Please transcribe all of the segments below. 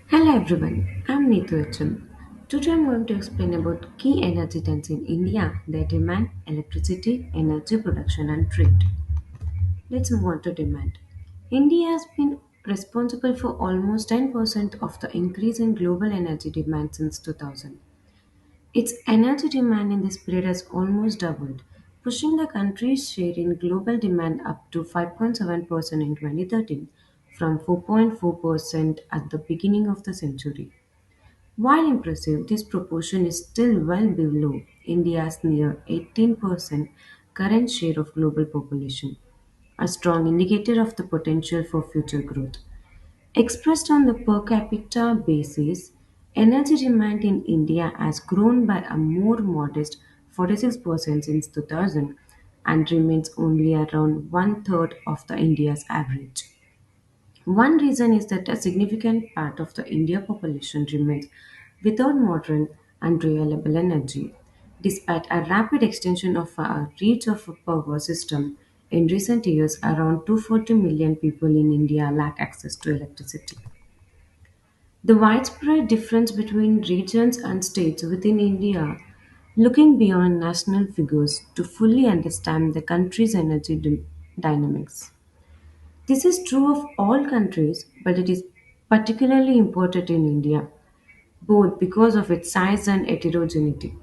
Hello everyone, I'm Neetu HM. Today I'm going to explain about key energy trends in India that demand electricity, energy production and trade. Let's move on to demand. India has been responsible for almost 10% of the increase in global energy demand since 2000. Its energy demand in this period has almost doubled, pushing the country's share in global demand up to 5.7% in 2013 from 4.4% at the beginning of the century. While impressive, this proportion is still well below India's near 18% current share of global population, a strong indicator of the potential for future growth. Expressed on the per capita basis, energy demand in India has grown by a more modest 46% since 2000 and remains only around one third of the India's average. One reason is that a significant part of the India population remains without modern and reliable energy. Despite a rapid extension of our reach of a power system, in recent years around 240 million people in India lack access to electricity. The widespread difference between regions and states within India, looking beyond national figures to fully understand the country's energy dynamics. This is true of all countries, but it is particularly important in India, both because of its size and heterogeneity.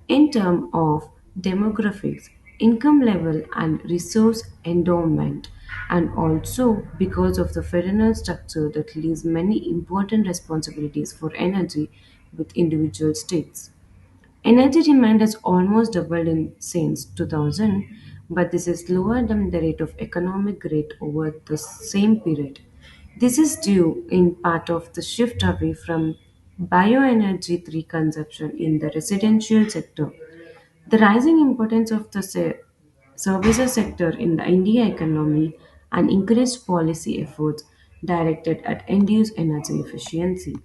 In terms of demographics, income level, and resource endowment, and also because of the federal structure that leaves many important responsibilities for energy with individual states. Energy demand has almost doubled in since 2000, but this is lower than the rate of economic growth over the same period. This is due in part of the shift away from bioenergy tree consumption in the residential sector. The rising importance of the services sector in the India economy and increased policy efforts directed at end-use energy efficiency.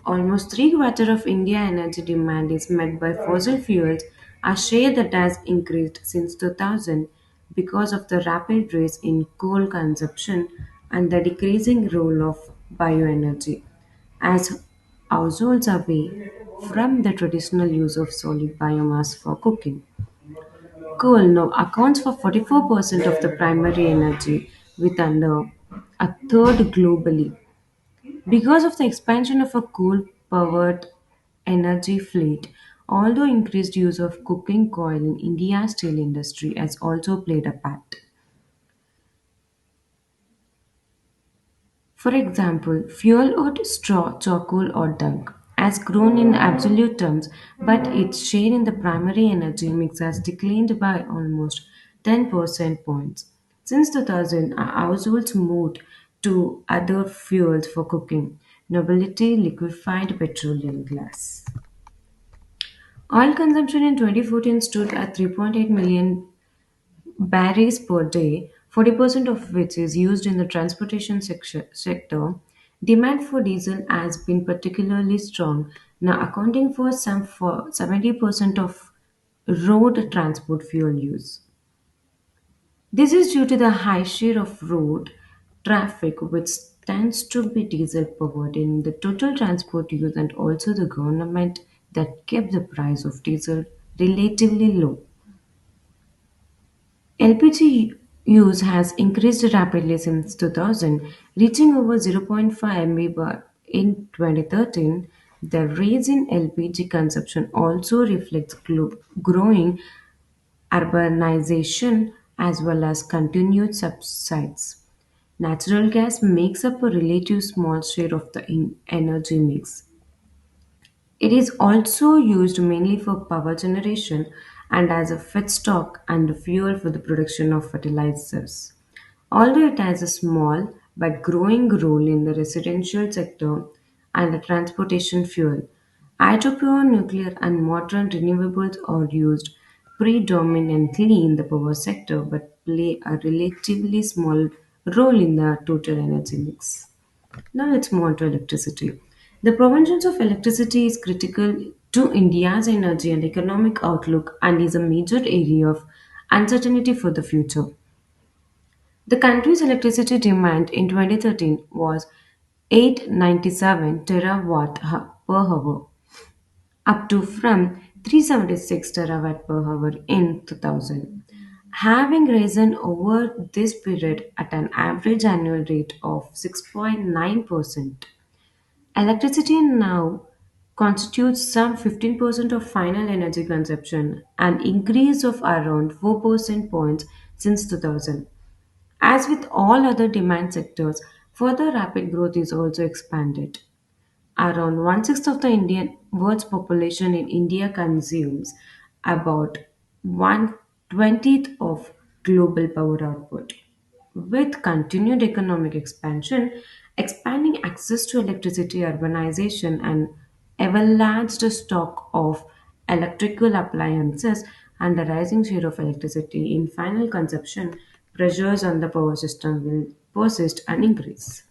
Almost three-quarters of India energy demand is met by fossil fuels, a share that has increased since 2000 because of the rapid rise in coal consumption and the decreasing role of bioenergy. As households away from the traditional use of solid biomass for cooking. Coal now accounts for 44% of the primary energy, with under a third globally. Because of the expansion of a coal powered energy fleet, although increased use of cooking coal in India's steel industry has also played a part. For example, fuel wood, straw, charcoal, or dung has grown in absolute terms, but its share in the primary energy mix has declined by almost 10 percent points. Since 2000, our households moved to other fuels for cooking, nobility, liquefied petroleum gas. Oil consumption in 2014 stood at 3.8 million barrels per day, 40% of which is used in the transportation sector. Demand for diesel has been particularly strong, now accounting for some for 70% of road transport fuel use. This is due to the high share of road traffic, which tends to be diesel powered in the total transport use, and also the government that kept the price of diesel relatively low. LPG use has increased rapidly since 2000, reaching over zero point 0.5 MB bar in 2013. The rise in LPG consumption also reflects growing urbanization as well as continued subsides. Natural gas makes up a relative small share of the energy mix. It is also used mainly for power generation and as a feedstock and fuel for the production of fertilizers. Although it has a small but growing role in the residential sector and the transportation fuel, hydropower, nuclear, and modern renewables are used predominantly in the power sector but play a relatively small role in the total energy mix. Now let's move on to electricity. The provenance of electricity is critical to India's energy and economic outlook and is a major area of uncertainty for the future. The country's electricity demand in 2013 was 897 per hour up to from 376 terawatt per hour in 2000, having risen over this period at an average annual rate of 6.9%. Electricity now constitutes some 15% of final energy consumption, an increase of around 4 percent points since 2000. As with all other demand sectors, further rapid growth is also expanded. Around one sixth of the Indian world's population in India consumes about 1/20th of global power output. With continued economic expansion, expanding access to electricity, urbanization, and avalanche stock of electrical appliances, and the rising share of electricity in final consumption, pressures on the power system will persist and increase.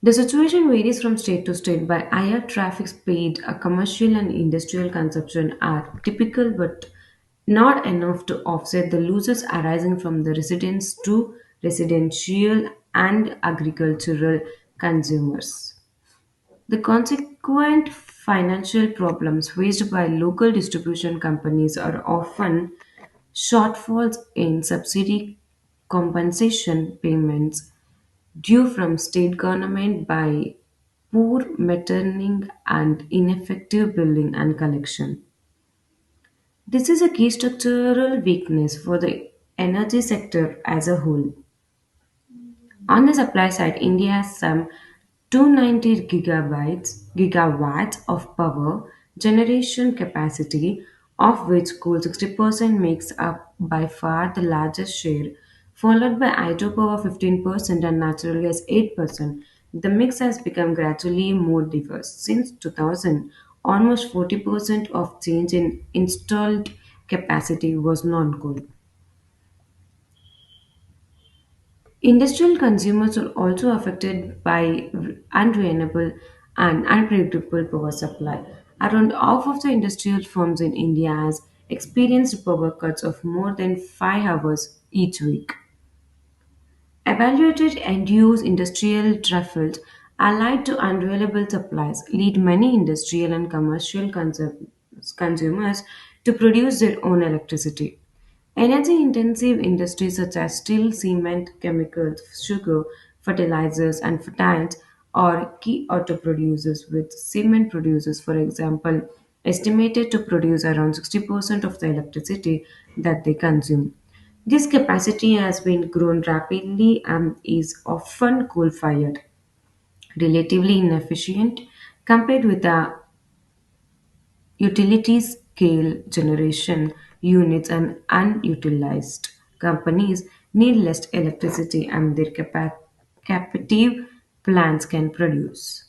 The situation varies from state to state, but higher traffic speed, a commercial and industrial consumption are typical but not enough to offset the losses arising from the residents to residential and agricultural consumers. The consequent financial problems faced by local distribution companies are often shortfalls in subsidy compensation payments due from state government by poor metering and ineffective billing and collection. This is a key structural weakness for the energy sector as a whole. On the supply side, India has some 290 gigawatts of power generation capacity, of which coal 60% makes up by far the largest share, followed by hydropower 15% and natural gas 8%. The mix has become gradually more diverse. Since 2000, almost 40% of change in installed capacity was non-coal. Industrial consumers are also affected by unreliable and unpredictable power supply. Around half of the industrial firms in India has experienced power cuts of more than 5 hours each week. Evaluated end-use industrial traffic allied to unreliable supplies lead many industrial and commercial consumers to produce their own electricity. Energy-intensive industries such as steel, cement, chemicals, sugar, fertilizers, and phthalates are key auto producers, with cement producers, for example, estimated to produce around 60% of the electricity that they consume. This capacity has been grown rapidly and is often coal-fired, relatively inefficient compared with the utility scale generation units and unutilized. Companies need less electricity and their captive plants can produce.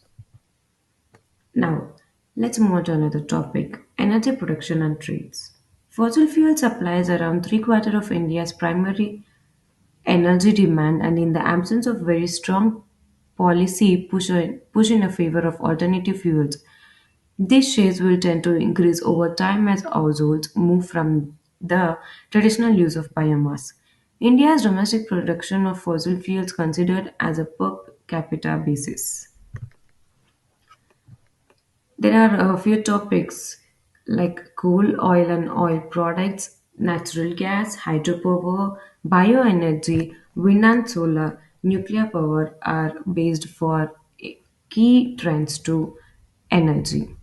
Now, let's move on to another topic, energy production and trades. Fossil fuel supplies around three quarters of India's primary energy demand, and in the absence of very strong policy push in a favor of alternative fuels, these shares will tend to increase over time as households move from the traditional use of biomass. India's domestic production of fossil fuels considered as a per capita basis. There are a few topics like coal, oil and oil products, natural gas, hydropower, bioenergy, wind and solar, nuclear power are based for key trends to energy.